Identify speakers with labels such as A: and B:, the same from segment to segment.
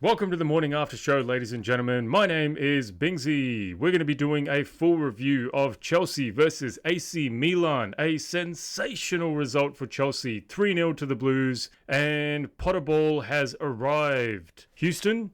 A: Welcome to the morning after show, ladies and gentlemen. My name is Bingsy. We're going to be doing a full review of Chelsea versus AC Milan. A sensational result for Chelsea, 3-0 to the Blues, and Potterball has arrived. Houston,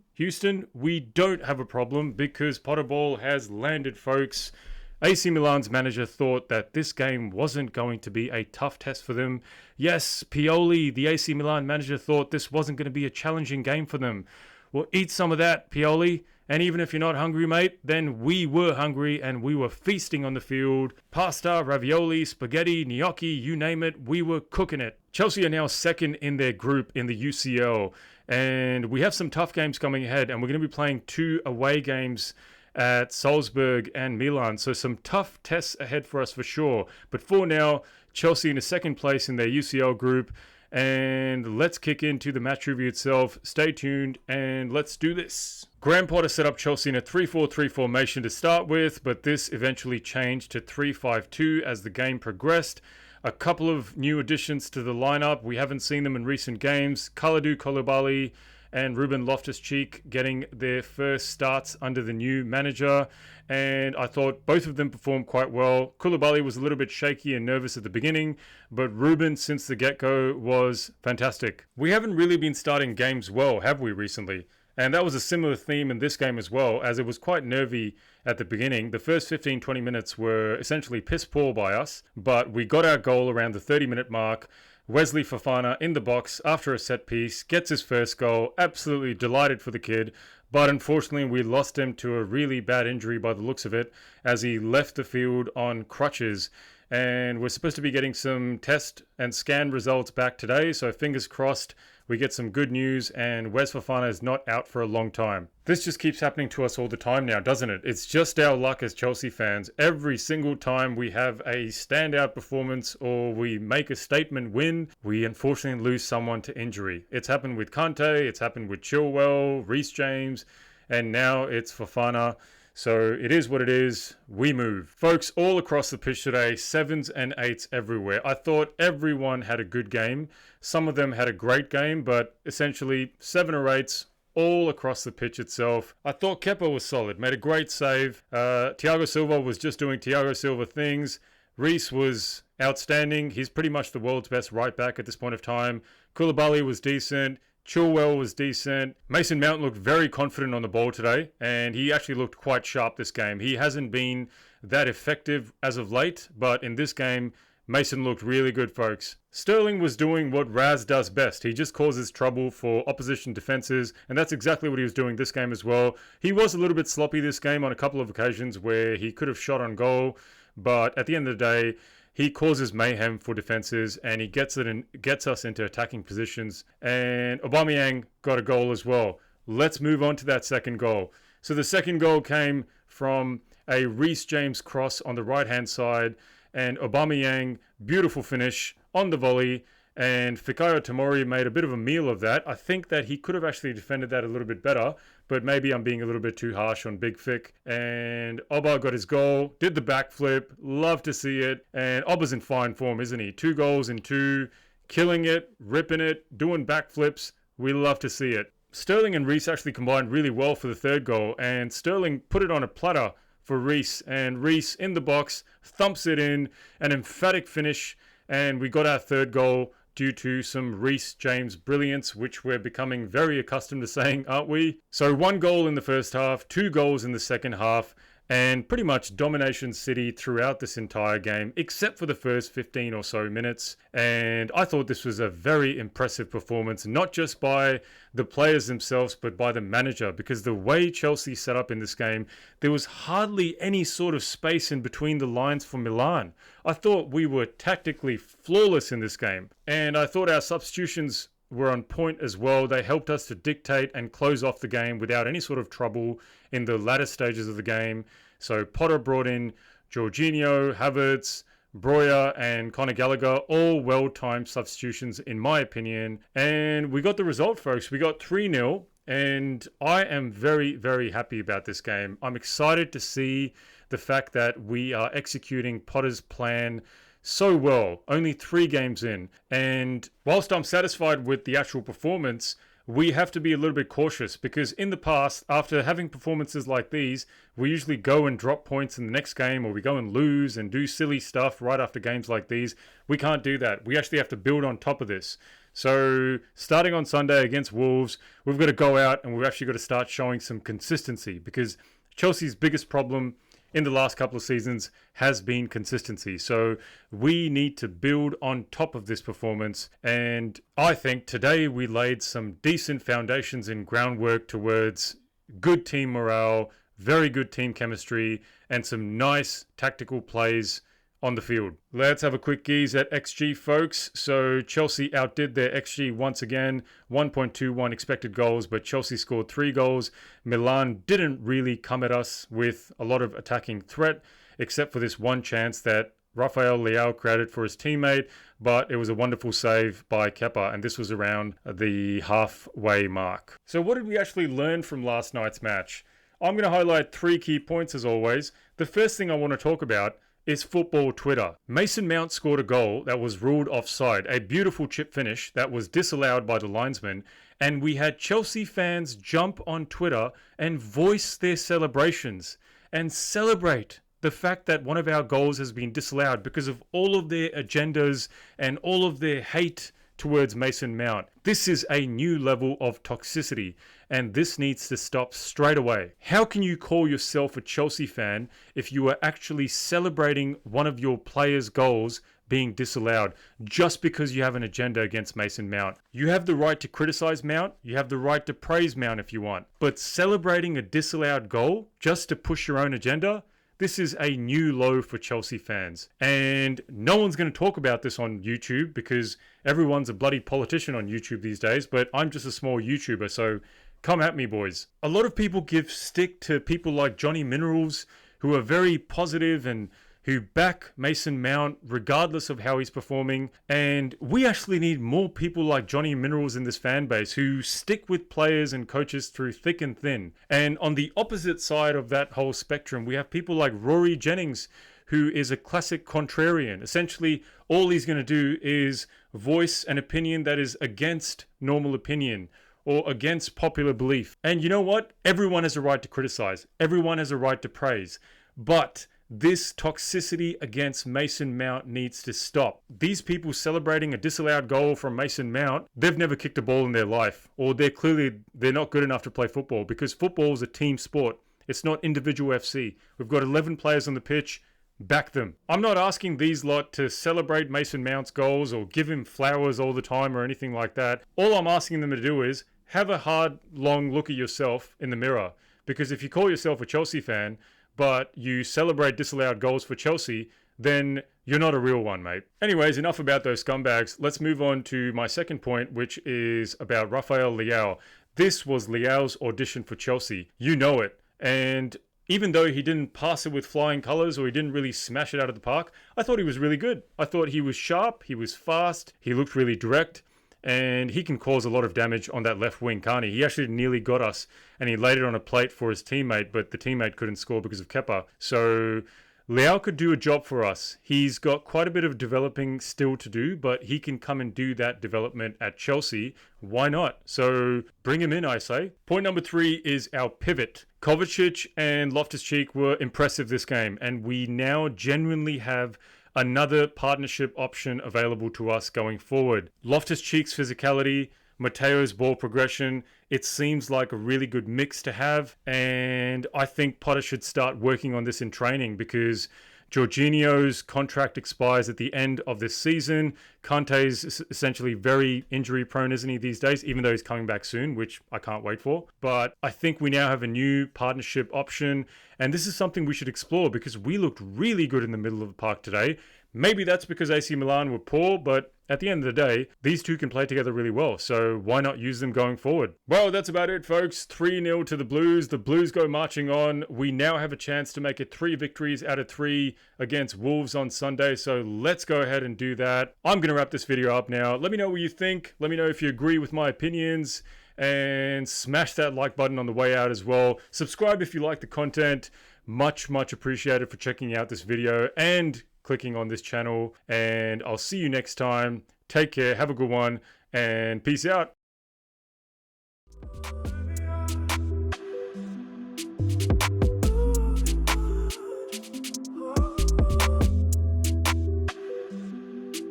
A: we don't have a problem because Potterball has landed, folks. AC Milan's manager thought that this game wasn't going to be a tough test for them. Yes, Pioli, the AC Milan manager, thought this wasn't going to be a challenging game for them. Well, eat some of that, Pioli. And even if you're not hungry, mate, then we were hungry and we were feasting on the field. Pasta, ravioli, spaghetti, gnocchi, you name it, we were cooking it. Chelsea are now second in their group in the UCL. And we have some tough games coming ahead. And we're going to be playing 2 away games at Salzburg and Milan. So some tough tests ahead for us for sure. But for now, Chelsea in a second place in their UCL group. And let's kick into the match review itself. Stay tuned and let's do this. Graham Potter set up Chelsea in a 3-4-3 formation to start with, but this eventually changed to 3-5-2 as the game progressed. A couple of new additions to the lineup. We haven't seen them in recent games. Kalulu, Koulibaly and Ruben Loftus-Cheek getting their first starts under the new manager. And I thought both of them performed quite well. Koulibaly was a little bit shaky and nervous at the beginning, but Ruben, since the get-go, was fantastic. We haven't really been starting games well, have we, recently? And that was a similar theme in this game as well, as it was quite nervy at the beginning. The first 15-20 minutes were essentially piss poor by us, but we got our goal around the 30-minute mark. Wesley Fofana in the box after a set piece, gets his first goal, absolutely delighted for the kid, but unfortunately we lost him to a really bad injury by the looks of it as he left the field on crutches. And we're supposed to be getting some test and scan results back today, so fingers crossed we get some good news and Wes Fofana is not out for a long time. This just keeps happening to us all the time now, doesn't it? It's just our luck as Chelsea fans. Every single time we have a standout performance or we make a statement win, we unfortunately lose someone to injury. It's happened with Kante, it's happened with Chilwell, REECE James, and now it's Fofana. So it is what it is. We move. Folks, all across the pitch today, 7s and 8s everywhere. I thought everyone had a good game. Some of them had a great game, but essentially 7 or 8s all across the pitch itself. I thought Kepa was solid, made a great save. Thiago Silva was just doing Thiago Silva things. REECE was outstanding. He's pretty much the world's best right back at this point of time. Koulibaly was decent. Chilwell was decent. Mason Mount looked very confident on the ball today, and he actually looked quite sharp this game. He hasn't been that effective as of late, but in this game, Mason looked really good, folks. Sterling was doing what Raz does best. He just causes trouble for opposition defenses, and that's exactly what he was doing this game as well. He was a little bit sloppy this game on a couple of occasions where he could have shot on goal, but at the end of the day, he causes mayhem for defenses and he gets us into attacking positions. And Aubameyang got a goal as well. Let's move on to that second goal. So the second goal came from a REECE James cross on the right-hand side. And Aubameyang, beautiful finish on the volley. And Fikayo Tomori made a bit of a meal of that. I think that he could have actually defended that a little bit better, but maybe I'm being a little bit too harsh on Big Fic. And Auba got his goal, did the backflip, love to see it. And Auba's in fine form, isn't he? 2 goals in 2, killing it, ripping it, doing backflips. We love to see it. Sterling and REECE actually combined really well for the third goal, and Sterling put it on a platter for REECE, and REECE in the box thumps it in, an emphatic finish, and we got our third goal due to some REECE James brilliance, which we're becoming very accustomed to saying, aren't we? So 1 goal in the first half, 2 goals in the second half, and pretty much domination city throughout this entire game, except for the first 15 or so minutes. And I thought this was a very impressive performance, not just by the players themselves, but by the manager, because the way Chelsea set up in this game, there was hardly any sort of space in between the lines for Milan. I thought we were tactically flawless in this game, and I thought our substitutions were on point as well. They helped us to dictate and close off the game without any sort of trouble in the latter stages of the game. So Potter brought in Jorginho, Havertz, Broja and Conor Gallagher, all well-timed substitutions in my opinion. And we got the result, folks. We got 3-0 and I am very, very happy about this game. I'm excited to see the fact that we are executing Potter's plan so well, only 3 games in. And whilst I'm satisfied with the actual performance, we have to be a little bit cautious, because in the past, after having performances like these, we usually go and drop points in the next game, or we go and lose and do silly stuff right after games like these. We can't do that. We actually have to build on top of this. So starting on Sunday against Wolves, we've got to go out and we've actually got to start showing some consistency, because Chelsea's biggest problem in the last couple of seasons has been consistency. So we need to build on top of this performance. And I think today we laid some decent foundations and groundwork towards good team morale, very good team chemistry, and some nice tactical plays on the field. Let's have a quick gaze at XG, folks. So Chelsea outdid their XG once again, 1.21 expected goals, but Chelsea scored 3 goals. Milan didn't really come at us with a lot of attacking threat, except for this one chance that Rafael Leao created for his teammate, but it was a wonderful save by Kepa, and this was around the halfway mark. So what did we actually learn from last night's match? I'm going to highlight 3 key points as always. The first thing I want to talk about is football Twitter. Mason Mount scored a goal that was ruled offside, a beautiful chip finish that was disallowed by the linesman, and we had Chelsea fans jump on Twitter and voice their celebrations and celebrate the fact that one of our goals has been disallowed because of all of their agendas and all of their hate towards Mason Mount. This is a new level of toxicity, and this needs to stop straight away. How can you call yourself a Chelsea fan if you are actually celebrating one of your players' goals being disallowed just because you have an agenda against Mason Mount? You have the right to criticize Mount, you have the right to praise Mount if you want, but celebrating a disallowed goal just to push your own agenda? This is a new low for Chelsea fans. And no one's going to talk about this on YouTube because everyone's a bloody politician on YouTube these days, but I'm just a small YouTuber, so come at me, boys. A lot of people give stick to people like Johnny Minerals, who are very positive and who back Mason Mount regardless of how he's performing. And we actually need more people like Johnny Minerals in this fan base who stick with players and coaches through thick and thin. And on the opposite side of that whole spectrum, we have people like Rory Jennings, who is a classic contrarian. Essentially, all he's going to do is voice an opinion that is against normal opinion or against popular belief. And you know what? Everyone has a right to criticize. Everyone has a right to praise. But this toxicity against Mason Mount needs to stop. These people celebrating a disallowed goal from Mason Mount, they've never kicked a ball in their life, or they're not good enough to play football, because football is a team sport. It's not individual FC. We've got 11 players on the pitch. Back them. I'm not asking these lot to celebrate Mason Mount's goals or give him flowers all the time or anything like that. All I'm asking them to do is have a hard, long look at yourself in the mirror. Because if you call yourself a Chelsea fan, but you celebrate disallowed goals for Chelsea, then you're not a real one, mate. Anyways, enough about those scumbags. Let's move on to my second point, which is about Rafael Leao. This was Leao's audition for Chelsea. You know it. And even though he didn't pass it with flying colours or he didn't really smash it out of the park, I thought he was really good. I thought he was sharp, he was fast, he looked really direct, and he can cause a lot of damage on that left wing, can't he? He actually nearly got us, and he laid it on a plate for his teammate, but the teammate couldn't score because of Kepa. So Leao could do a job for us. He's got quite a bit of developing still to do, but he can come and do that development at Chelsea. Why not? So bring him in, I say. Point number 3 is our pivot. Kovacic and Loftus-Cheek were impressive this game, and we now genuinely have another partnership option available to us going forward. Loftus-Cheek's physicality, Mateo's ball progression, it seems like a really good mix to have, and I think Potter should start working on this in training because Jorginho's contract expires at the end of this season. Kante's essentially very injury prone, isn't he, these days, even though he's coming back soon, which I can't wait for. But I think we now have a new partnership option, and this is something we should explore because we looked really good in the middle of the park today. Maybe that's because AC Milan were poor, but at the end of the day, these two can play together really well, so why not use them going forward? Well, that's about it, folks. 3-0 to the Blues. The Blues go marching on. We now have a chance to make it 3 victories out of 3 against Wolves on Sunday, so let's go ahead and do that. I'm going to wrap this video up now. Let me know what you think. Let me know if you agree with my opinions, and smash that like button on the way out as well. Subscribe if you like the content. Much appreciated for checking out this video and clicking on this channel, and I'll see you next time. Take care, have a good one, and peace out.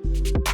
A: Bye.